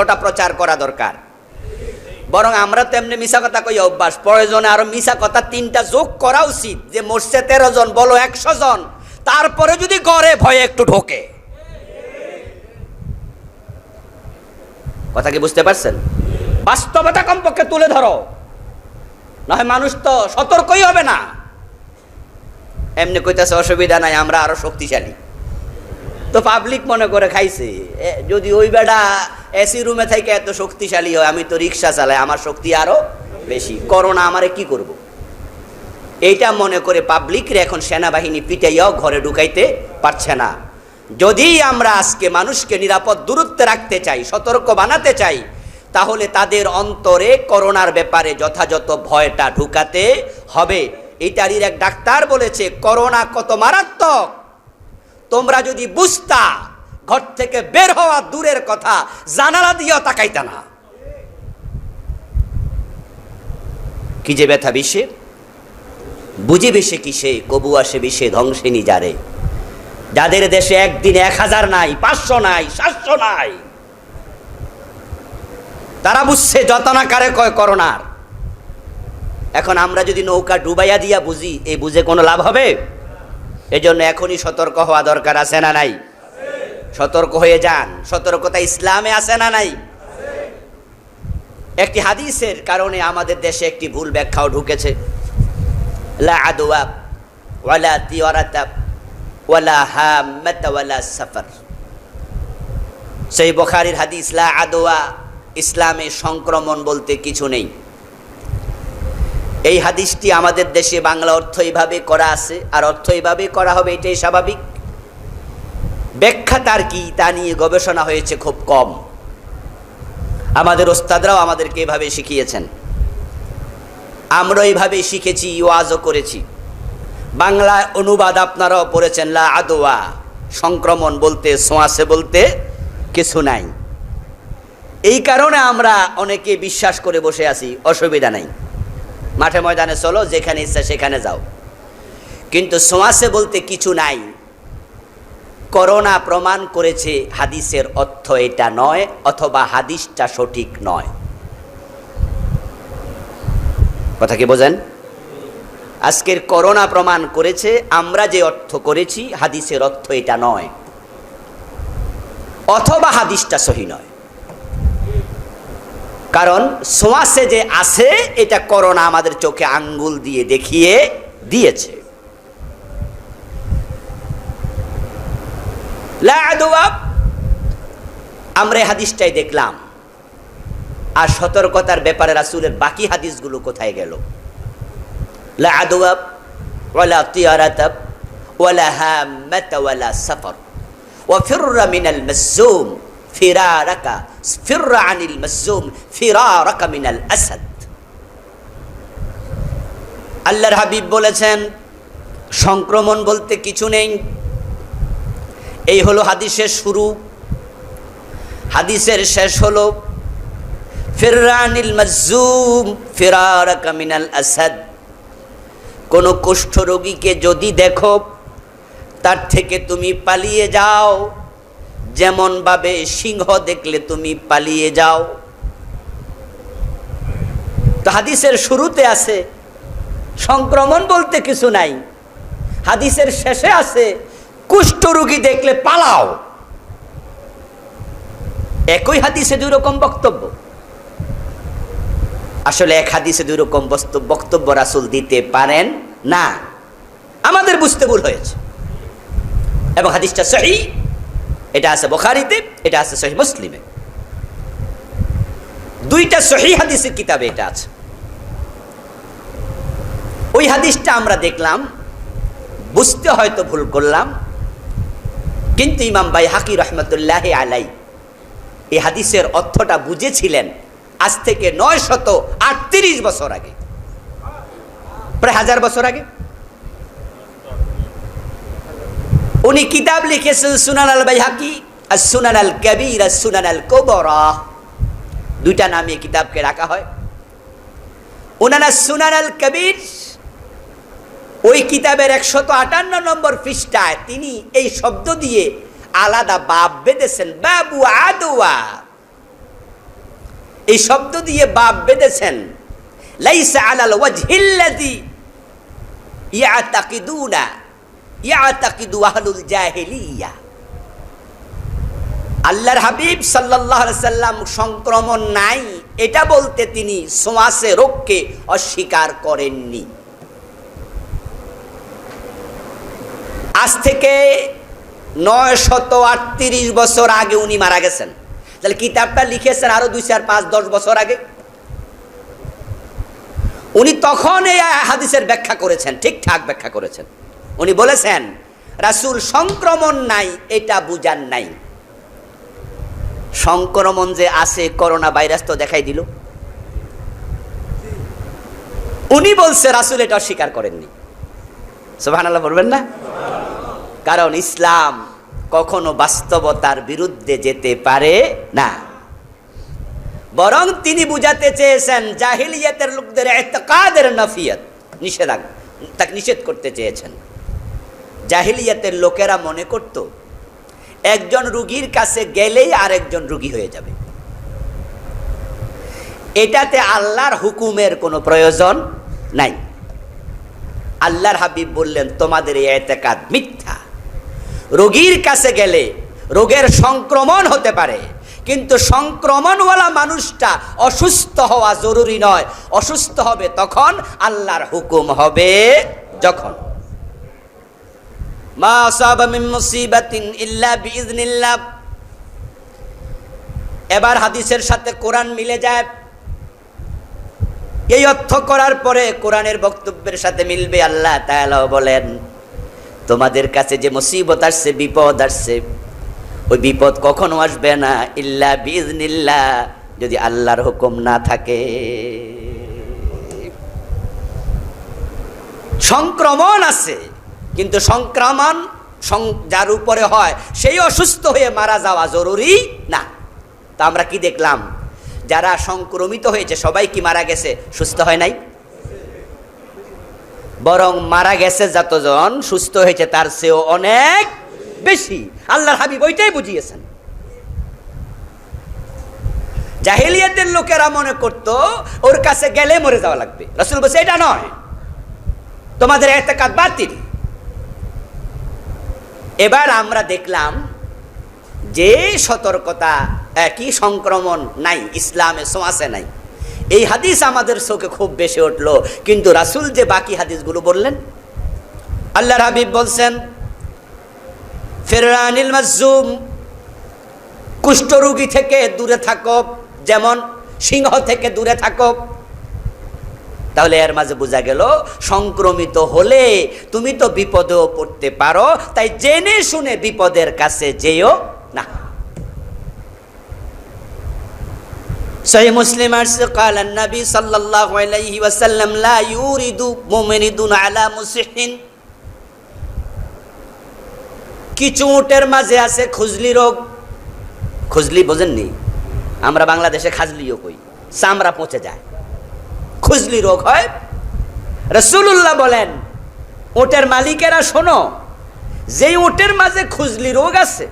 সত্যটা প্রচার করা দরকার। বরং আমরা তো এমনি মিশা কথা কই অভ্যাস, প্রয়োজনে আরো মিশা কথা 3টা যোগ করা উচিত, যে মরছে 13 জন, বলো 100 জন, তারপরে যদি গড়ে ভয়ে একটু ঢোকে। কথা কি বুঝতে পারছেন? বাস্তবতা কমপক্ষে তুলে ধরো, নয় মানুষ তো সতর্কই হবে না। এমনি কইতেছে অসুবিধা নাই, আমরা আরো শক্তিশালী, তো পাবলিক মনে করে খাইছে। যদি ওই বেটা এসি রুমে থেকে এত শক্তিশালী হয়, আমি তো রিক্সা চালাই, আমার শক্তি আরো বেশি, করোনা আমারে কি করব, এইটা মনে করে পাবলিকরে এখন সেনাবাহিনী পিটাইয়াও ঘরে ঢুকাইতে পারছে না। যদি আমরা আজকে মানুষকে নিরাপদ দূরত্বে রাখতে চাই, সতর্ক বানাতে চাই, তাহলে তাদের অন্তরে করোনার ব্যাপারে যথাযথ ভয়টা ঢুকাতে হবে। ইতালির এক ডাক্তার বলেছে, করোনা কত মারাত্মক তোমরা যদি বুঝতা, ঘর থেকে বের হওয়া দূরের কথা, জানালা দিয়েও তাকাইতা না। কি যে ব্যথা বিশ্বে, বুঝিবে সে কিসে, কবু আসে বিশ্বে ধ্বংসিনী যারে। যাদের দেশে একদিন 1000 নাই, 500 নাই, 700 নাই, তারা বুঝছে যতনা কারে কয় করোনার। এখন আমরা যদি নৌকা ডুবাইয়া দিয়া বুঝি, এই বুঝে কোনো লাভ হবে? এজন্য এখনই সতর্ক হওয়া দরকার, আছে না নাই? সতর্ক হয়ে যান। সতর্কতা ইসলামে আছে না নাই? একটি হাদিসের কারণে আমাদের দেশে একটি ভুল ব্যাখ্যাও ঢুকেছে। লা আদওয়া ওয়ালা তিওয়ারাতা ওয়ালা হাম্মাতা ওয়ালা সাফার। সেই বুখারীর হাদিস, লা আদওয়া, ইসলামে সংক্রমণ বলতে কিছু নেই। এই হাদিসটি আমাদের দেশে বাংলা অর্থ এইভাবে করা আছে, আর অর্থ এইভাবে করা হবে, এটাই স্বাভাবিক। ব্যাখ্যা তার কি তা নিয়ে গবেষণা হয়েছে খুব কম। আমাদের ওস্তাদরাও আমাদেরকে এভাবে শিখিয়েছেন, আমরা এইভাবে শিখেছি, ওয়াজও করেছি। বাংলা অনুবাদ আপনারাও পড়েছেন, লা আদওয়া, সংক্রমণ বলতে, ছোঁয়াচে বলতে কিছু নাই। এই কারণে আমরা অনেকে বিশ্বাস করে বসে আছি, অসুবিধা নাই, মাঠে ময়দানে চলো, যেখানে ইচ্ছা সেখানে যাও। কিন্তু ছোঁয়াচে বলতে কিছু নাই। করোনা প্রমাণ করেছে হাদিসের অর্থ এটা নয়, অথবা হাদিসটা সঠিক নয়। কথা কি বোঝেন? আজকের করোনা প্রমাণ করেছে আমরা যে অর্থ করেছি হাদিসের অর্থ এটা নয়, অথবা হাদিসটা সহি নয়। কারণ ছোঁয়াচে যে আছে, এটা করোনা আমাদের চোখে আঙ্গুল দিয়ে দেখিয়ে দিয়েছে। লা আদওয়া, আমরা হাদিসটাই দেখলাম, আর সতর্কতার ব্যাপারে রাসূলের বাকি হাদিসগুলো কোথায় গেল? লা আদওয়া ওয়ালা তিয়ারাতা ওয়ালা হাম্মাতা ওয়ালা সাফার ওয়া ফিররা মিনাল মাযযুম ফিরারাকা ফিররা আনিল মাযযুম ফিরারাকা মিনাল আসাদ। আল্লাহর হাবিব বলেছেন, সংক্রমণ বলতে কিছু নেই। এই হলো হাদিসের শুরু। হাদিসের শেষ হলো ফিররা আনিল মাযযুম ফিরারাকা মিনাল আসাদ। কোন কুষ্ঠ রোগীকে যদি দেখো, তার থেকে তুমি পালিয়ে যাও, যেমন ভাবে সিংহ দেখলে তুমি পালিয়ে যাও। তো হাদিসের শুরুতে আছে সংক্রমণ বলতে কিছু নাই, হাদিসের শেষে আছে কুষ্ঠ রোগী দেখলে পালাও। একই হাদিসে দুই রকম বক্তব্য। আসলে এক হাদিসে দুই রকম বক্তব্য রাসূল দিতে পারেন না, আমাদের বুঝতে ভুল হয়েছে। এবং হাদিসটা সহিহ, এটা আছে বুখারীতে, এটা আছে সহিহ মুসলিমে, দুইটা সহিহ হাদিসের কিতাবে এটা আছে। ওই হাদিসটা আমরা দেখলাম, বুঝতে হয়তো ভুল করলাম, কিন্তু ইমাম বাইহাকি রহমতুল্লাহি আলাইহি এই হাদিসের অর্থটা বুঝেছিলেন আজ থেকে 938 বছর আগে, প্রায় 1000 বছর আগে। উনি কিতাব লিখেছেন সুনান আল বাইহাকি, আর সুনান আল কবির, আর সুনান আল কুবরা, দুইটা নামে কিতাবকে রাখা হয়। উনানা সুনান আল কবির, ওই কিতাবের 158 নম্বর পৃষ্ঠায় তিনি এই শব্দ দিয়ে আলাদা বাব বেঁধেছেন, বাবু আদওয়া, এই শব্দ দিয়ে বাপ বেঁধেছেন। লাইসা আলাল ওয়াজহিল্লাযী ইয়াতাকিদু আহলুল জাহিলিয়া। আল্লাহর হাবিব সাল্লাল্লাহু আলাইহি সাল্লাম সংক্রমণ নাই এটা বলতে তিনি ছোঁয়াচে রোগকে অস্বীকার করেননি। আজ থেকে 938 বছর আগে উনি মারা গেছেন। তাহলে কিতাবটা লিখেছেন আরো 2, 4, 5, 10 বছর আগে। উনি তখন এই হাদিসের ব্যাখ্যা করেছেন, ঠিকঠাক ব্যাখ্যা করেছেন। উনি বলেছেন রাসূল সংক্রমণ নাই এটা বুঝান নাই। সংক্রমণ যে আছে, করোনা ভাইরাস তো দেখাই দিল। উনি বলছে, রাসূল এটা অস্বীকার করেননি। সুবহানাল্লাহ বলবেন না? কারণ ইসলাম কখনো বাস্তবতার বিরুদ্ধে যেতে পারে না। বরং তিনি বুঝাতে চেয়েছেন জাহিলিয়াতের লোকদের ইতিকাদের নফিয়ত, নিষেধাজ্ঞা, তাকে নিষেধ করতে চেয়েছেন। জাহিলিয়াতের লোকেরা মনে করত একজন রোগীর কাছে গেলেই আরেকজন রোগী হয়ে যাবে। এটাতে আল্লাহর হুকুমের কোনো প্রয়োজন নাই। আল্লাহর হাবিব বললেন তোমাদের এই ইতিকাদ মিথ্যা। রোগীর কাছে গেলে রোগের সংক্রমণ হতে পারে, কিন্তু সংক্রমণওয়ালা মানুষটা অসুস্থ হওয়া জরুরি নয়। অসুস্থ হবে তখন আল্লাহর হুকুম হবে যখন। মা আসাবা মিন মুসিবাতিন ইল্লা বিইজনিল্লাহ। এবার হাদিসের সাথে কোরআন মিলে যায়। এই অর্থ করার পরে কোরআনের বক্তব্যের সাথে মিলবে। আল্লাহ তাআলা বলেন তোমাদের কাছে যে মুসিবত আসছে, বিপদ আসছে, ওই বিপদ কখনো আসবে না ইল্লা বিইজনিল্লাহ, যদি আল্লাহর হুকুম না থাকে। সংক্রমণ আছে, কিন্তু সংক্রমণ যার উপরে হয় সেই অসুস্থ হয়ে মারা যাওয়া জরুরি না। তা আমরা কি দেখলাম? যারা সংক্রমিত হয়েছে সবাই কি মারা গেছে? সুস্থ হয় নাই? বরং মারা গেছে যতজন, সুস্থ হয়েছে তার চেয়েও অনেক বেশি। আল্লাহর হাবিব ওইটাই বুঝিয়েছেন। জাহিলিয়াতের লোকেরা মনে করত ওর কাছে গেলে মরে যাওয়া লাগবে। রাসূল বলেছে এটা নয়, তোমাদের ইতিকাদ বাতিল। এবার আমরা দেখলাম যে সতর্কতা, একই সংক্রমণ নাই, ইসলামে ছোঁয়াচে নাই। এই হাদিস আমাদের চোখে খুব বেশি উঠলো, কিন্তু রাসূল যে বাকি হাদিসগুলো বললেন, আল্লাহর হাবিব বলছেন ফিররানিল মাজজুম, কুষ্ঠরোগী থেকে দূরে থাকো, যেমন সিংহ থেকে দূরে থাকো। তাহলে এর মাঝে বোঝা গেল সংক্রমিত হলে তুমি তো বিপদেও পড়তে পারো, তাই জেনে শুনে বিপদের কাছে যেও না। সহিহ মুসলিম আছে قال النبي صلى الله عليه وسلم لا يورد ممرض على مسح। কিছু উটের মাঝে আছে খুজলি রোগ। খুজলি বোঝেননি? আমরা বাংলাদেশে খাজলিও কই, চামড়া পচে যায়, খুজলি রোগ হয়। রাসূলুল্লাহ বলেন উটের মালিকেরা শোনো, যেই উটের মাঝে খুজলি রোগ আছে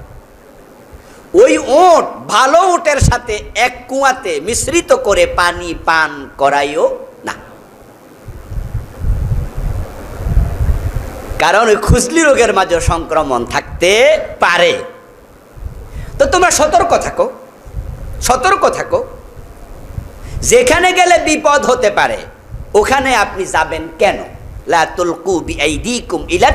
ওই উট ভালো উটের সাথে এক কুয়াতে মিশ্রিত করে পানি পান করাইও না, কারণ ওই খুজলি রোগের মাঝে সংক্রমণ থাকতে পারে। তো তোমরা সতর্ক থাকো, সতর্ক থাকো। যেখানে গেলে বিপদ হতে পারে ওখানে আপনি যাবেন কেন? লা তুলকু বিআইদিকুম ইলা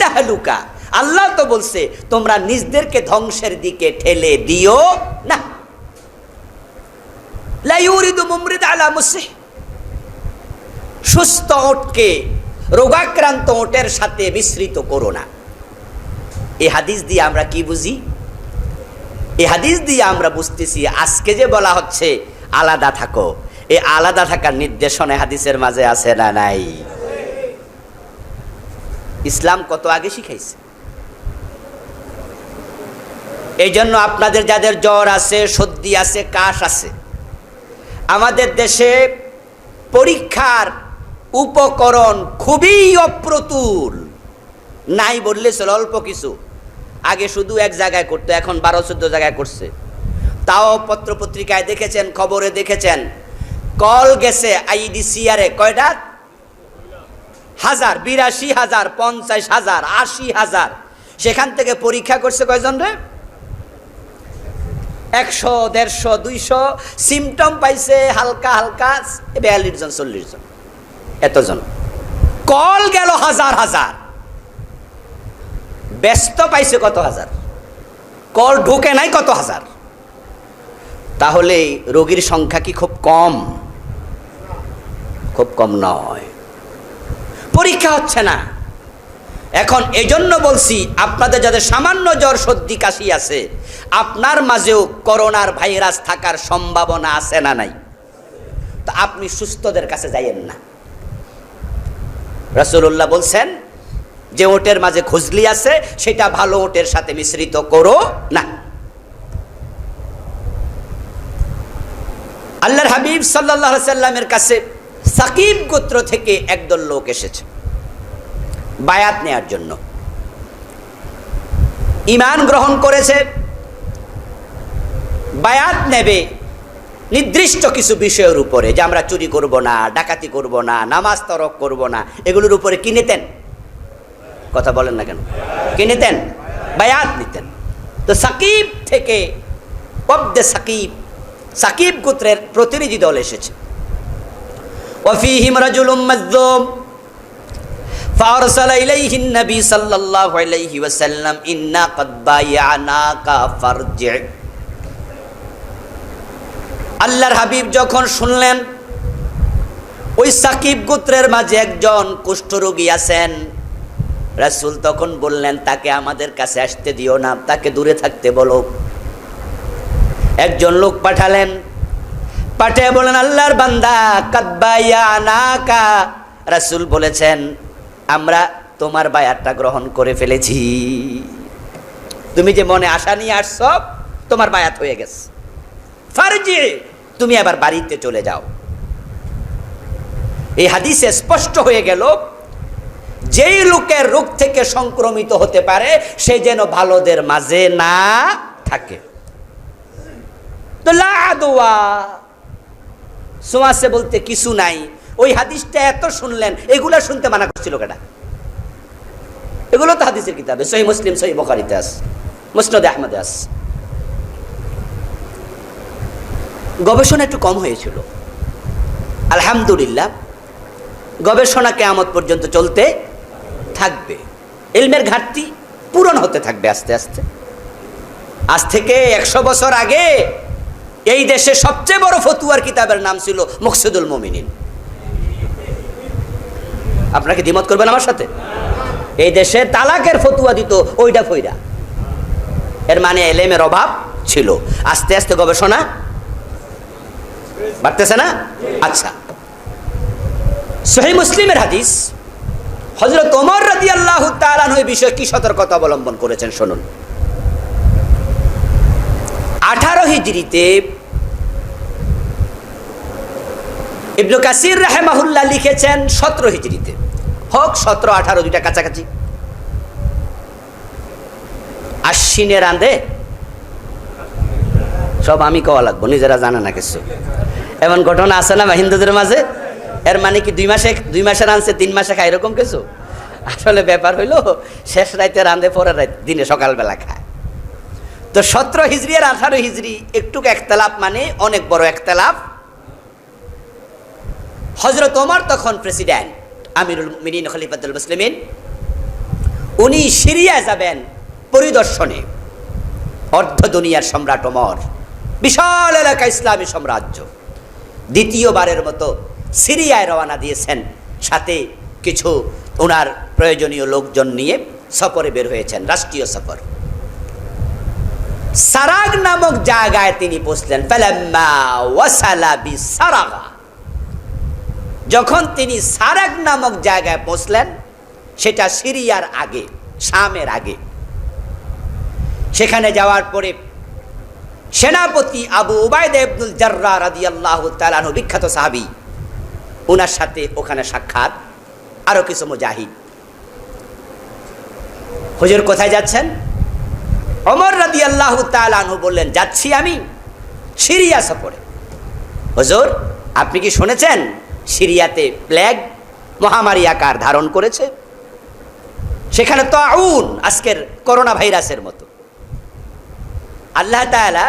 তাহলুকা। আল্লাহ তো বলছে তোমরা নিজদেরকে ধ্বংসের দিকে ঠেলে দিও না। লা ইউরিদু মুমরিদ আলা মুসিহ। সুস্থ উটকে রোগাক্রান্ত উটের সাথে মিশ্রিত করো না। এই হাদিস দিয়ে আমরা কি বুঝি? এই হাদিস দিয়ে আমরা বুঝতেছি আজকে যে বলা হচ্ছে আলাদা থাকো, এই আলাদা থাকার নির্দেশনা হাদিসের মাঝে আছে না নাই? ইসলাম কত আগে শিখাইছে। এই জন্য আপনাদের যাদের জ্বর আছে, সর্দি আছে, কাশ আছে, আমাদের দেশে পরীক্ষার উপকরণ খুবই অপ্রতুল, নাই বললে চলে, অল্প কিছু। আগে শুধু এক জায়গায় করতো, এখন 12-14 জায়গায় করছে। তাও পত্রপত্রিকায় দেখেছেন, খবরে দেখেছেন, কল গেছে আইডিসিআরে কয়টা হাজার, 82,000, 50,000, 80,000। সেখান থেকে পরীক্ষা করছে কয়জন রে? 100, 150, 200। সিমটম পাইছে হালকা হালকা 42 জন, 40 জন, এতজন। কল গেল হাজার হাজার, ব্যস্ত পাইছে কত হাজার, কল ঢুকে নাই কত হাজার। তাহলে রোগীর সংখ্যা কি খুব কম? খুব কম নয়। পরীক্ষা হচ্ছে না। এখন এজন্য বলছি, আপনাদের যাদের সামান্য জ্বর সর্দি কাশি আছে, আপনার মাঝেও করোনার ভাইরাস থাকার সম্ভাবনা আছে না নাই? তো আপনি সুস্থদের কাছে যাইয়েন না। রাসূলুল্লাহ বলছেন যে ওটের মাঝে খুজলি আছে সেটা ভালো ওটের সাথে মিশ্রিত করো না। আল্লাহর হাবিব সাল্লাল্লাহু আলাইহি সাল্লামের কাছে সাকিব গোত্র থেকে একদল লোক এসেছে বায়াত নেয়ার জন্য। ঈমান গ্রহণ করেছে, বায়াত নেবে নির্দিষ্ট কিছু বিষয়ের উপরে, যে আমরা চুরি করব না, ডাকাতি করব না, নামাজ তরক করব না, এগুলোর উপরে কি নিতেন? কথা বলেন না কেন? কি নিতেন? বায়াত নিতেন। তো সাকিব থেকে ওয়াফদে সাকিব, সাকিব গোত্রের প্রতিনিধি দল এসেছে। ওয়াফিহিম রাজুলুম মাযযুম ফারসালা ইলাইহিন নবী সাল্লাল্লাহু আলাইহি ওয়াসাল্লাম ইন্না ক্বাদ বায়ানাকা ফারজি'। আল্লাহর হাবিব যখন শুনলেন ওই সাকিব গোত্রের মাঝে একজন কুষ্ঠরোগী আছেন, রাসূল তখন বললেন তাকে আমাদের কাছে আসতে দিও না, তাকে দূরে থাকতে বলো। একজন লোক পাঠালেন, পাঠিয়ে বলেন আল্লাহর বান্দা ক্বাদ বায়ানাকা, রাসূল বলেছেন আমরা তোমার বায়াতটা গ্রহণ করে ফেলেছি। তুমি যে মনে আশা নিয়ে আসছো, তোমার বায়াত হয়ে গেছে, ফারজি, তুমি আবার বাড়িতে চলে যাও। এই হাদিসে স্পষ্ট হয়ে গেল যেই লোকের রোগ থেকে সংক্রমিত হতে পারে সে যেন ভালোদের মাঝে না থাকে। তো লা আদওয়া, সোয়াসে বলতে কিছু নাই। ওই হাদিসটা এত শুনলেন, এগুলা শুনতে মানা করছিল কেডা? এগুলো তো হাদিসের কিতাবে, সহিহ মুসলিম, সহিহ বুখারীতে আছে, মুসনাদে আহমদে আছে। গবেষণা একটু কম হয়েছিল, আলহামদুলিল্লাহ গবেষণা কিয়ামত পর্যন্ত চলতে থাকবে। ইলমের ঘাটতি পূরণ হতে থাকবে আস্তে আস্তে। আজ থেকে 100 বছর আগে এই দেশে সবচেয়ে বড় ফতুয়ার কিতাবের নাম ছিল মুকসিদুল মুমিনিন। আপনাকে দ্বিমত করবেন আমার সাথে? এই দেশে তালাকের ফতুয়া দিত ওইটা ফইরা, এর মানে ইলমের অভাব ছিল। আস্তে আস্তে গবেষণা বাড়তেছে না? আচ্ছা, সহিহ মুসলিমের হাদিস, হযরত ওমর রাদিয়াল্লাহু তাআলা আনহু এই বিষয়ে কি সতর্কতা অবলম্বন করেছেন শুনুন। 18 হিজরিতে ইবনে কাসির রাহিমাহুল্লাহ লিখেছেন 17 হিজরিতে, হোক 17, 18 দুইটা কাছাকাছি। আশ্বিনে রাঁধে সব আমি কওয়া লাগবো, নিজেরা জানে না কিছু। এমন ঘটনা আছে না হিন্দুদের মাঝে? এর মানে কি 2 মাসে রাঁধছে 3 মাসে খায়, এরকম কিছু? আসলে ব্যাপার হইলো শেষ রাইতে রাঁধে, পরের রাত দিনে সকালবেলা খায়। তো 17 হিজরি আর 18 হিজরি একটু একতলাফ, মানে অনেক বড় একতলাফ। হযরত ওমর তখন প্রেসিডেন্ট, আমিরুল মুমিনিন, খলিফাতুল মুসলিমিন। উনি সিরিয়া যাবেন পরিদর্শনে। অর্ধ দুনিয়ার সম্রাট ওমর, বিশাল এলাকা ইসলামী সাম্রাজ্য, দ্বিতীয়বারের মতো সিরিয়ায় রওনা দিয়েছেন। সাথে কিছু ওনার প্রয়োজনীয় লোকজন নিয়ে সফরে বের হয়েছেন, রাষ্ট্রীয় সফর। সারাগ নামক জায়গায় তিনি পৌঁছলেন। ফালাম্মা ওয়াসালা বিসারাগা, যখন তিনি সারাগ নামক জায়গায় পৌঁছলেন, সেটা সিরিয়ার আগে, শামের আগে। সেখানে যাওয়ার পরে সেনাপতি আবু উবাইদা ইবনুল জাররাহ রাদিয়াল্লাহু তাআলা আনহু, বিখ্যাত সাহাবী, ওনার সাথে ওখানে সাক্ষাৎ, আরো কিছু মুজাহিদ। হুজুর কোথায় যাচ্ছেন? ওমর রাদিয়াল্লাহু তাআলা আনহু বললেন যাচ্ছি আমি সিরিয়া সফরে। হুজুর, আপনি কি শুনেছেন সিরিয়াতে প্লেগ মহামারী আকার ধারণ করেছে? সেখানে তাউন, আজকের করোনা ভাইরাসের মতো। আল্লাহ তাআলা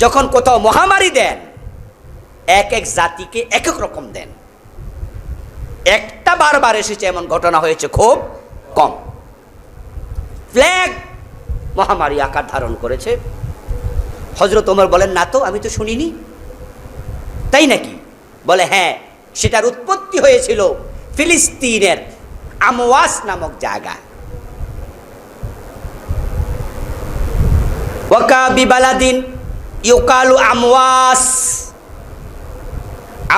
যখন কোথাও মহামারী দেন, এক এক জাতিকে এক এক রকম দেন। একটা বারবার এসেছে এমন ঘটনা হয়েছে খুব কম। প্লেগ মহামারী আকার ধারণ করেছে। হযরত ওমর বলেন, না তো, আমি তো শুনিনি। তাই নাকি? বলে, হ্যাঁ, সেটার উৎপত্তি হয়েছিল ফিলিস্তিনের আমওয়াস নামক জায়গায়। ওয়াকা বিবালাদিন ইউকালু আমওয়াস।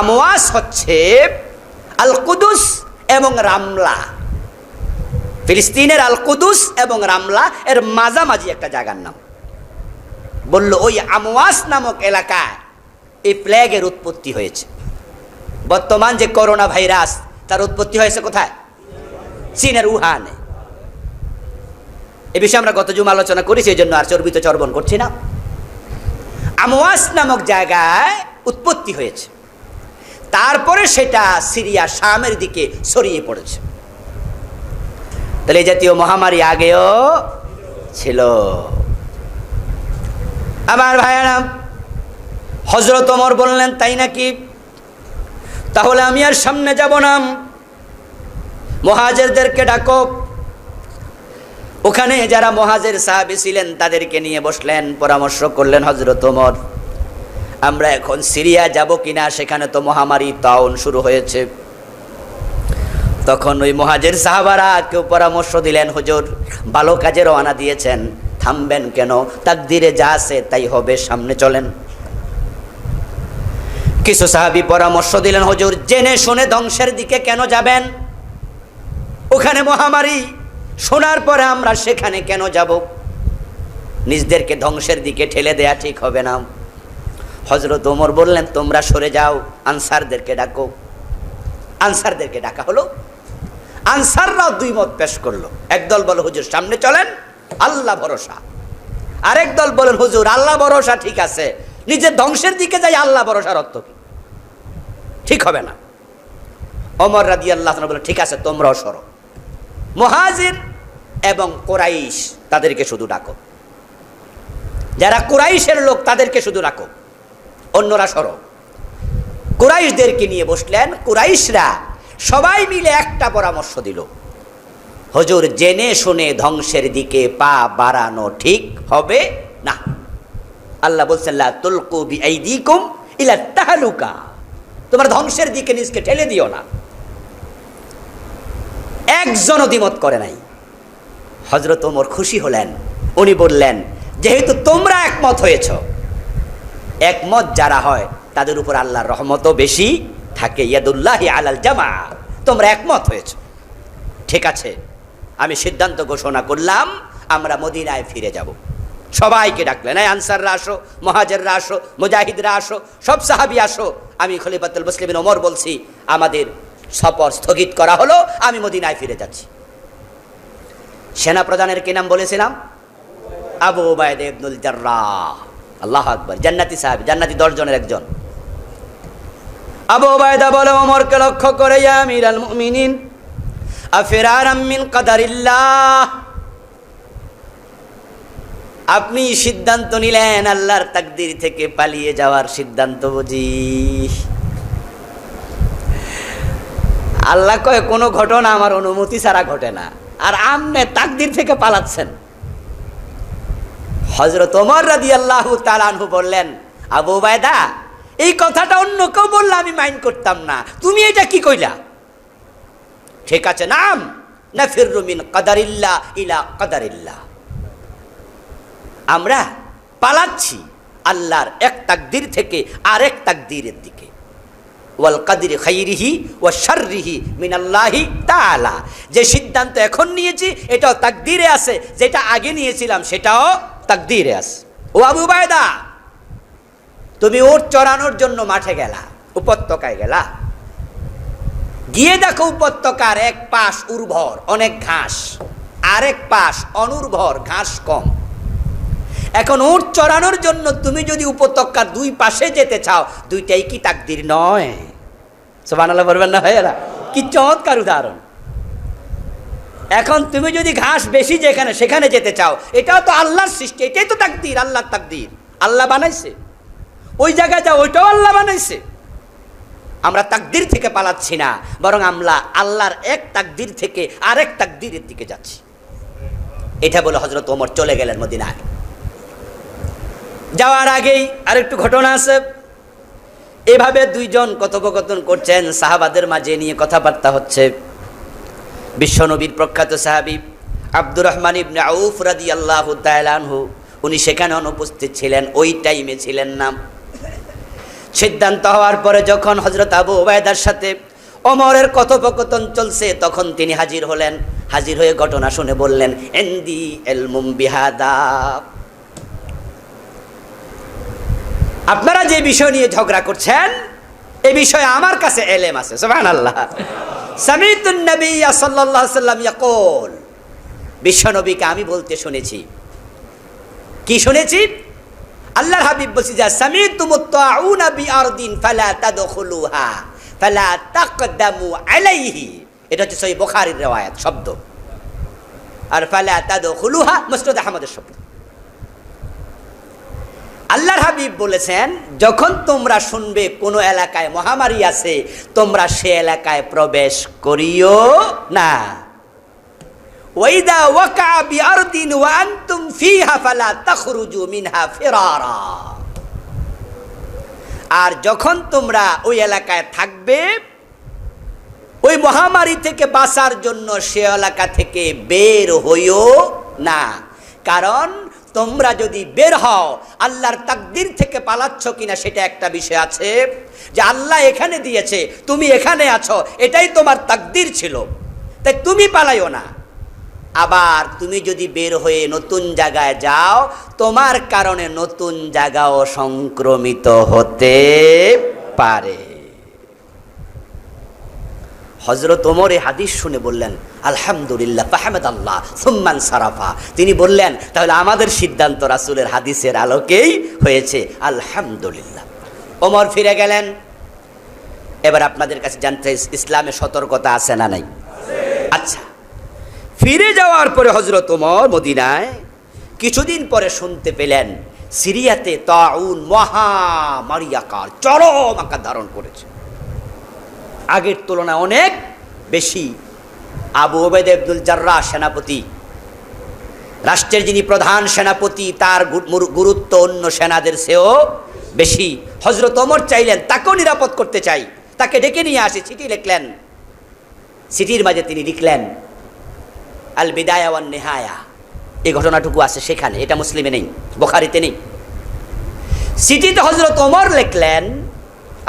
আমওয়াস হচ্ছে আল কুদুস এবং রামলা। ফিলিস্তিনের আল কুদুস এবং রামলা এর মাঝামাঝি একটা জায়গার নাম। বলল, ওই আমওয়াস নামক এলাকায় এই প্লেগের উৎপত্তি হয়েছে। বর্তমান যে করোনা ভাইরাস, তার উৎপত্তি হয়েছে কোথায়? চীনের উহানে। এ বিষয়ে আমরা গত জুমা আলোচনা করি, সেই জন্য আর চর্বিত চর্বণ করছি না। আমওয়াস নামক জায়গায় উৎপত্তি হয়েছে, তারপরে সেটা সিরিয়া শামের দিকে ছড়িয়ে পড়েছে। তাহলে এই জাতীয় মহামারী আগেও ছিল। আমার ভাইয়েরা, হযরত ওমর বললেন, তাই নাকি? তাহলে আমি আর সামনে যাব না, মুহাজিরদেরকে ডাকো। ওখানে যারা মুহাজির সাহাবী ছিলেন তাদেরকে নিয়ে বসলেন, পরামর্শ করলেন হযরত ওমর, আমরা এখন সিরিয়া যাব কিনা, সেখানে তো মহামারী তাউন শুরু হয়েছে। তখন ওই মুহাজির সাহাবারা কেউ পরামর্শ দিলেন, হুজুর, ভালো কাজে রওনা দিয়েছেন, থামবেন কেন? তাকদীরে যা আছে তাই হবে, সামনে চলেন। কিছু সাহাবী পরামর্শ দিলেন, হুজুর, জেনে শুনে ধ্বংসের দিকে কেন যাবেন? ওখানে মহামারী, শোনার পরে আমরা সেখানে কেন যাব? নিজদেরকে ধ্বংসের দিকে ঠেলে দেয়া ঠিক হবে না। হযরত ওমর বললেন, তোমরা সরে যাও, আনসারদেরকে ডাকো। আনসারদেরকে ডাকা হলো। আনসাররাও দুই মত পেশ করলো। একদল বলে, হুজুর সামনে চলেন, আল্লাহ ভরসা। আরেক দল বলেন, হুজুর আল্লাহ ভরসা ঠিক আছে, নিজের ধ্বংসের দিকে যাই আল্লাহ ভরসার অর্থ কি? ঠিক হবে না। ওমর রাদিয়াল্লাহু আনহু বলেন, ঠিক আছে, তোমরাও সরো। মুহাজির এবং কুরাইশ তাদেরকে শুধু ডাকো, যারা কুরাইশের লোক তাদেরকে শুধু রাখো, অন্যরা সরো। কুরাইশদেরকে নিয়ে বসলেন। কুরাইশরা সবাই মিলে একটা পরামর্শ দিল, হুজুর, জেনে শুনে ধ্বংসের দিকে পা বাড়ানো ঠিক হবে না। আল্লাহ বলছেন, লা তুলকু বিআইদিকুম ইলা তাহলুকা, তোমার ধ্বংসের দিকে নিজকে ঠেলে দিও না। একজনও দ্বিমত করে নাই। হযরত ওমর খুশি হলেন। উনি বললেন, যেহেতু তোমরা একমত হয়েছ, একমত যারা হয় তাদের উপর আল্লাহর রহমতও বেশি থাকে। ইয়াদুল্লাহি আলাল জামা, তোমরা একমত হয়েছ, ঠিক আছে, আমি সিদ্ধান্ত ঘোষণা করলাম, আমরা মদিনায় ফিরে যাব। সবাইকে ডাকলেন, এই আনসাররা আসো, মুহাজিররা আসো, মুজাহিদরা আসো, সব সাহাবী আসো। আমি খলিফাতুল মুসলিমিন ওমর বলছি, আমাদের সফর স্থগিত করা হলো, আমি মদিনায় ফিরে যাচ্ছি। সেনা প্রধানের কি নাম বলেছিলাম? আবু উবাইদা ইবনুল জাররাহ। আল্লাহু আকবার, জান্নাতি সাহাবী, জান্নাতি 10 জনের একজন। আবু উবাইদা বলে ওমরকে লক্ষ্য করে, ইয়া আমিরাল মুমিনিন, আফিরারাম মিন কাদারিল্লাহ, আপনি সিদ্ধান্ত নিলেন আল্লাহর তাকদীর থেকে পালিয়ে যাওয়ার সিদ্ধান্ত বুঝি? আল্লাহ কয়, কোনো ঘটনা আমার অনুমতি ছাড়া ঘটে না, আর আপনি তাকদীর থেকে পালাচ্ছেন। হযরত ওমর রাদিয়াল্লাহু তাআলা আনহু বললেন, আবু উবাইদা, এই কথাটা অন্য কেউ বললে আমি মাইন্ড করতাম না, তুমি এটা কি কইলা? ঠিক আছে, নাম নাফিরু মিন কাদারিল্লাহ ইলা কাদারিল্লাহ, আমরা পালাচ্ছি আল্লাহর এক তাকদীর থেকে আরেক তাকদীরের দিকে। ওয়াল কাদরি খাইরিহি ওয়া শাররিহি মিনাল্লাহি তাআলা, যে সিদ্ধান্ত এখন নিয়েছি এটাও তাকদীরে আছে, যেটা আগে নিয়েছিলাম সেটাও তাকদীরে আছে। ও আবু উবাইদা, তুমি উট চড়ানোর জন্য মাঠে গেলা, উপত্যকায় গেলা, গিয়ে দেখো উপত্যকার এক পাশ উর্বর অনেক ঘাস, আরেক পাশ অনুর্বর ঘাস কম। এখন উট চড়ানোর জন্য তুমি যদি উপত্যকার দুই পাশে যেতে চাও, দুইটাই কি তাকদীর নয়? সুবহানাল্লাহ বলবেন না ভাইয়েরা? কি চমৎকার উদাহরণ। এখন তুমি যদি ঘাস বেশি যেখানে সেখানে যেতে চাও, এটাও তো আল্লাহর সৃষ্টি, এটাই তো তাকদীর, আল্লাহর তাকদীর। আল্লাহ বানাইছে, ওই জায়গায় যাও, ওইটাও আল্লাহ বানাইছে। আমরা তাকদীর থেকে পালাচ্ছি না, বরং আমরা আল্লাহর এক তাকদীর থেকে আরেক তাকদীরের দিকে যাচ্ছি। এটা বলে হযরত ওমর চলে গেলেন মদিনায়। যাওয়ার আগেই আরেকটু ঘটনা আছে। এভাবে দুইজন কথোপকথন করছেন, সাহাবাদের মাঝে নিয়ে কথাবার্তা হচ্ছে। বিশ্বনবীর প্রখ্যাত সাহাবী আব্দুর রহমান ইবনে আউফ রাদিয়াল্লাহু তাআলা আনহু, উনি সেখানে অনুপস্থিত ছিলেন, ওই টাইমে ছিলেন না। সিদ্ধান্ত হওয়ার পরে যখন হযরত আবু উবায়দার সাথে ওমরের কথোপকথন চলছে, তখন তিনি হাজির হলেন। হাজির হয়ে ঘটনা শুনে বললেন, ইনদি ইলমুম বিহাদা, আপনারা যে বিষয় নিয়ে ঝগড়া করছেন এই বিষয়ে আমার কাছে এলেম আছে। সুবহানাল্লাহ। সামিতুন নবী সাল্লাল্লাহু আলাইহি ওয়াসাল্লাম ইয়াকুল, বিশ্বনবীকে আমি বলতে শুনেছি। কি শুনেছি? আল্লাহর হাবিব বলছি, যা সামিতু মুত্তাউনা বিআরদিন ফালা তাদখুলুহা ফালা তাকদামু আলাইহি। এটা হচ্ছে সহিহ বুখারীর riwayat শব্দ। আর ফালা তাদখুলুহা মুসনাদ আহমদের শব্দ। আল্লাহর হাবিব বলেছেন, যখন তোমরা শুনবে কোন এলাকায় মহামারী আছে, তোমরা সে এলাকায় প্রবেশ করিও না। ওয়াইদা ওয়াকা বিআরদিন ওয়া আনতুম ফিহা ফালা তাখরুজু মিনহা ফিরারা। আর যখন তোমরা ওই এলাকায় থাকবে, ওই মহামারী থেকে বাঁচার জন্য সে এলাকা থেকে বের হইও না। কারণ তোমরা যদি বের হও, আল্লাহর তাকদীর থেকে পালাচ্ছ কিনা সেটা একটা বিষয় আছে, যে আল্লাহ এখানে দিয়েছে, তুমি এখানে আছো, এটাই তোমার তাকদীর ছিল, তাই তুমি পালাইও না। আবার তুমি যদি বের হয়ে নতুন জায়গায় যাও, তোমার কারণে নতুন জায়গাও সংক্রমিত হতে পারে। হযরত ওমর এই হাদিস শুনে বললেন, আলহামদুলিল্লাহ ফাহমাদাল্লাহ সুম্মান সারাফা। তিনি বললেন, তাহলে আমাদের সিদ্ধান্ত রাসূলের হাদিসের আলোকেই হয়েছে, আলহামদুলিল্লাহ। ওমর ফিরে গেলেন। এবার আপনাদের কাছে জানতে, ইসলামে সতর্কতা আছে না নাই? আচ্ছা, ফিরে যাওয়ার পরে হযরত ওমর মদিনায় কিছুদিন পরে শুনতে পেলেন সিরিয়াতে তাউন মহামারী আকার, চরম আকার ধারণ করেছে, আগের তুলনায় অনেক বেশি। আবু উবাইদা ইবনুল জাররাহ সেনাপতি, রাষ্ট্রের যিনি প্রধান সেনাপতি, তার গুরুত্ব অন্য সেনাদের চেয়েও বেশি। হযরত ওমর চাইলেন তাকেও নিরাপদ করতে চাই, তাকে ডেকে নিয়ে আসে, চিঠি লিখলেন। চিঠির মাঝে তিনি লিখলেন আল বিদায়া ওয়ান নিহায়া। এই ঘটনাটুকু আছে সেখানে, এটা মুসলিমে নেই, বুখারীতে নেই। চিঠিতে হযরত ওমর লিখলেন,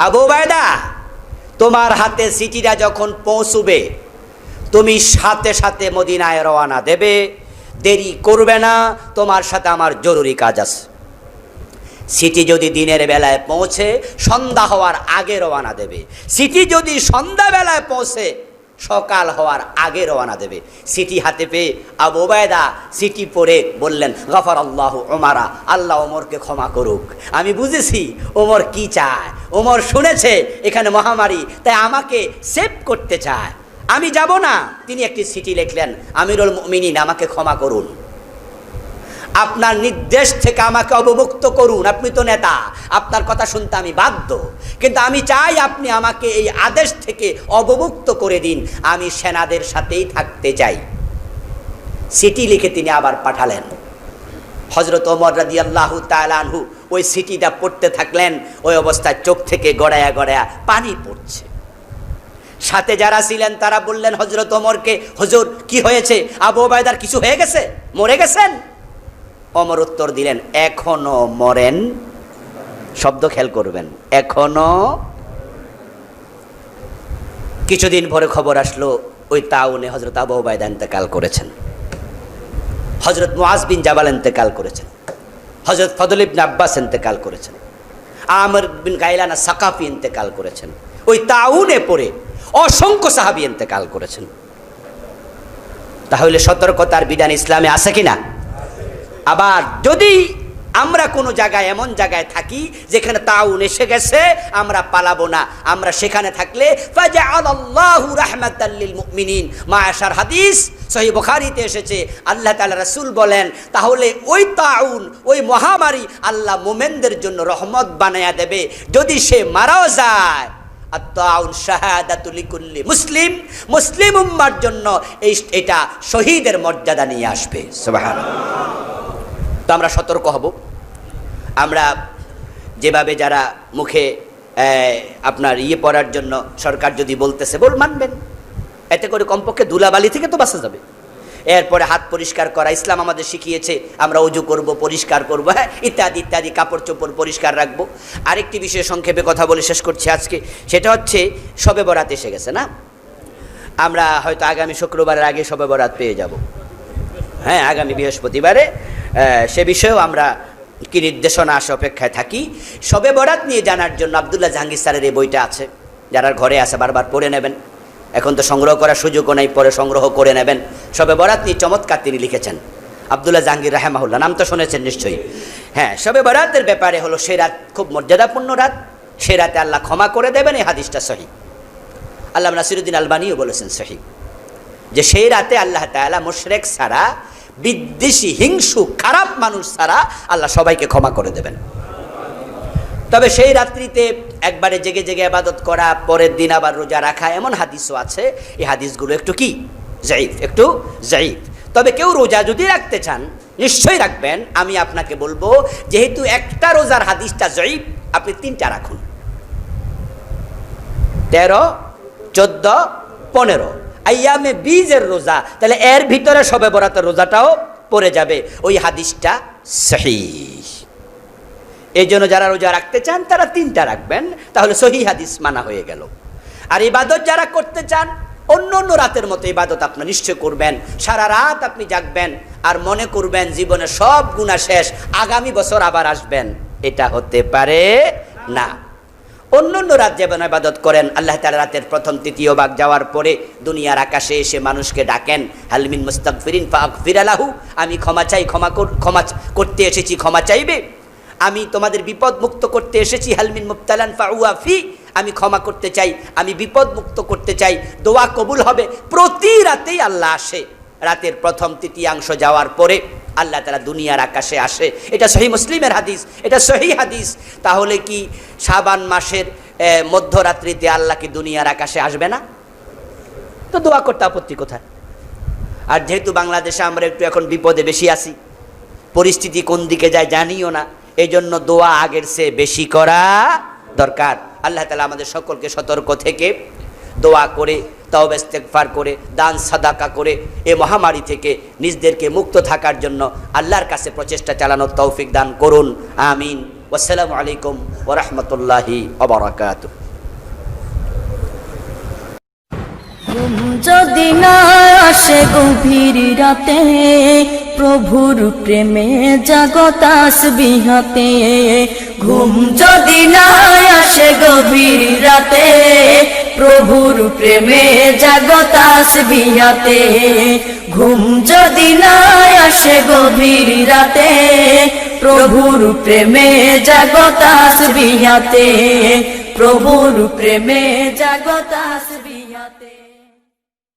আবু উবাইদা, তোমার হাতে চিঠিটা যখন পৌঁছবে, তুমি সাথে সাথে মদিনায় রওনা দেবে, দেরি করবে না, তোমার সাথে আমার জরুরি কাজ আছে। চিঠি যদি দিনের বেলায় পৌঁছে, সন্ধ্যা হওয়ার আগে রওনা দেবে। চিঠি যদি সন্ধ্যা বেলায় পৌঁছে, সকাল হওয়ার আগে রওনা দেবে। চিঠি হাতে পেয়ে আবু উবাইদা চিঠি পড়ে বললেন, গফারাল্লাহু ওমরা, আল্লাহ ওমরকে ক্ষমা করুক। আমি বুঝেছি ওমর কি চায়। ওমর শুনেছে এখানে মহামারী, তাই আমাকে সেভ করতে চায়। আমি যাব না। তিনি একটি চিঠি লিখলেন, আমিরুল মুমিনিন, আমাকে ক্ষমা করুন, আপনার নির্দেশ থেকে আমাকে অবমুক্ত করুন। আপনি তো নেতা, আপনার কথা শুনতে আমি বাধ্য, কিন্তু আমি চাই আপনি আমাকে এই আদেশ থেকে অবমুক্ত করে দিন। আমি সেনাদের সাথেই থাকতে চাই। চিঠি লিখে তিনি আবার পাঠালেন। হযরত ওমর রাদিয়াল্লাহু তাআলা আনহু ওই চিঠিটা পড়তে থাকলেন। ওই অবস্থায় চোখ থেকে গড়ায়া গড়ায়া পানি পড়ছে। সাথে যারা ছিলেন তারা বললেন হযরত ওমরকে, হুজুর কি হয়েছে? আবু উবাইদার কিছু হয়ে গেছে? মরে গেছেন? ওমর উত্তর দিলেন, এখনো মরেন। শব্দ খেয়াল করবেন, এখনো। কিছুদিন পরে খবর আসলো ওই তাউনে হযরত আবু উবাইদা ইন্তেকাল করেছেন, হযরত মুআজ বিন জাবাল ইন্তেকাল করেছেন, হযরত ফদল ইবনে আব্বাস ইন্তেকাল করেছেন, আমর বিন গাইলানা সাকাফি ইন্তেকাল করেছেন। ওই তাউনে পড়ে অসংখ্য সাহাবী ইন্তেকাল করেছেন। তাহলে সতর্কতার বিধান ইসলামে আছে কিনা? আবার যদি আমরা কোনো জায়গায় এমন জায়গায় থাকি যেখানে তাউন এসে গেছে, আমরা পালাবো না। আমরা সেখানে থাকলে ফাজআলাল্লাহু রাহমাতাল লিল মুমিনিন, মাআশার হাদিস সহিহ বুখারীতে এসেছে, আল্লাহ তাআলা রাসূল বলেন তাহলে ওই তাউন, ওই মহামারী আল্লাহ মুমিনদের জন্য রহমত বানায়া দেবে। যদি সে মারাও যায়, আত-তাউন শাহাদাতু লিকুল্লি মুসলিম, মুসলিম উম্মার জন্য এটা শহীদের মর্যাদা নিয়ে আসবে। সুবহানাল্লাহ। তো আমরা সতর্ক হব। আমরা যেভাবে যারা মুখে আপনার পড়ার জন্য সরকার যদি বলতেছে মানবেন, এতে করে কমপক্ষে ধুলাবালি থেকে তো বাঁচা যাবে। এরপরে হাত পরিষ্কার করা, ইসলাম আমাদের শিখিয়েছে আমরা ওযু করব, পরিষ্কার করব, হ্যাঁ, ইত্যাদি ইত্যাদি, কাপড় চোপড় পরিষ্কার রাখবো। আরেকটি বিষয়ে সংক্ষেপে কথা বলে শেষ করছি আজকে, সেটা হচ্ছে শবে বরাত এসে গেছে না? আমরা হয়তো আগামী শুক্রবারের আগে শবে বরাত পেয়ে যাব, হ্যাঁ, আগামী বৃহস্পতিবারে। সে বিষয়েও আমরা কি নির্দেশনা আসে অপেক্ষায় থাকি। শবে বরাত নিয়ে জানার জন্য আব্দুল্লাহ জাহাঙ্গীর স্যারের এই বইটা আছে, যারা ঘরে আছে বারবার পড়ে নেবেন। এখন তো সংগ্রহ করার সুযোগও নেই, পরে সংগ্রহ করে নেবেন। শবে বরাত নিয়ে চমৎকার তিনি লিখেছেন, আব্দুল্লাহ জাহাঙ্গীর রাহিমাহুল্লাহ, নাম তো শুনেছেন নিশ্চয়ই। হ্যাঁ, শবে বরাতের ব্যাপারে হলো সে রাত খুব মর্যাদাপূর্ণ রাত, সে রাতে আল্লাহ ক্ষমা করে দেবেন। এই হাদিসটা সহিহ, আল্লামা নাসিরুদ্দিন আলবানীও বলেছেন সহিহ, যে সেই রাতে আল্লাহ তাআলা মুশরিক ছাড়া, বিদ্বেষী হিংসু খারাপ মানুষ ছাড়া আল্লাহ সবাইকে ক্ষমা করে দেবেন। তবে সেই রাত্রিতে একবারে জেগে জেগে ইবাদত করা, পরের দিন আবার রোজা রাখা, এমন হাদিসও আছে। এই হাদিসগুলো একটু কি যায়িফ, একটু যায়িফ। তবে কেউ রোজা যদি রাখতে চান নিশ্চয়ই রাখবেন। আমি আপনাকে বলবো, যেহেতু একটা রোজার হাদিসটা যায়িফ, আপনি 3টা রাখুন, 13, 14, 15 আইয়ামে বীজের রোজা, তাহলে এর ভিতরে শবে বরাতের রোজাটাও পড়ে যাবে। ওই হাদিসটা সহিহ। এই জন্য যারা রোজা রাখতে চান তারা 3টা রাখবেন, তাহলে সহিহ হাদিস মানা হয়ে গেল। আর ইবাদত যারা করতে চান, অন্য অন্য রাতের মতো ইবাদত আপনি নিশ্চয় করবেন। সারা রাত আপনি জাগবেন আর মনে করবেন জীবনে সব গুনাহ শেষ, আগামী বছর আবার আসবেন। এটা হতে পারে না। অন্য অন্য রাত যেমন ইবাদত করেন, আল্লাহ তাআলা রাতের প্রথম তৃতীয় ভাগ যাওয়ার পরে দুনিয়ার আকাশে এসে মানুষকে ডাকেন, হাল মিন মুস্তাগফিরিন ফাগফির লাহু, আমি ক্ষমা চাই, ক্ষমা করতে এসেছি, ক্ষমা চাইবে। আমি তোমাদের বিপদ মুক্ত করতে এসেছি, হাল মিন মুবতালান ফাউআফি, আমি ক্ষমা করতে চাই, আমি বিপদ মুক্ত করতে চাই, দোয়া কবুল হবে। প্রতি রাতেই আল্লাহ আসে। রাতের প্রথম তৃতীয়াংশ যাওয়ার পরে আল্লাহ তাআলা দুনিয়ার আকাশে আসে। এটা সহিহ মুসলিমের হাদিস, এটা সহিহ হাদিস। তাহলে কি শাবান মাসের মধ্যরাত্রিতে আল্লাহ কি দুনিয়ার আকাশে আসবে না? তো দোয়া করতে আপত্তি কোথায়? আর যেহেতু বাংলাদেশে আমরা একটু এখন বিপদে বেশি আছি, পরিস্থিতি কোন দিকে যায় জানিও না, এই জন্য দোয়া আগের চেয়ে বেশি করা দরকার। আল্লাহ তাআলা আমাদের সকলকে সতর্ক থেকে দোয়া করে, তওবা ইস্তেগফার করে, দান সাদাকা করে এই মহামারী থেকে নিজদেরকে মুক্ত থাকার জন্য আল্লাহর কাছে প্রচেষ্টা চালানোর তৌফিক দান করুন। আমিন। আসসালামু আলাইকুম ওয়া রাহমাতুল্লাহি ওয়া বারাকাতুহু। যদি না আসে গভীর রাতে, প্রভুর প্রেমে জাগো তাসবিহাতে। ঘুম যদি না আসে গভীর রাতে, প্রভুর প্রেমে জাগো তাসবিহাতে। ঘুম যদি না আসে গভীর রাতে, প্রভুর প্রেমে জাগো তাসবিহাতে। প্রভুর প্রেমে জাগো তাসবিহাতে।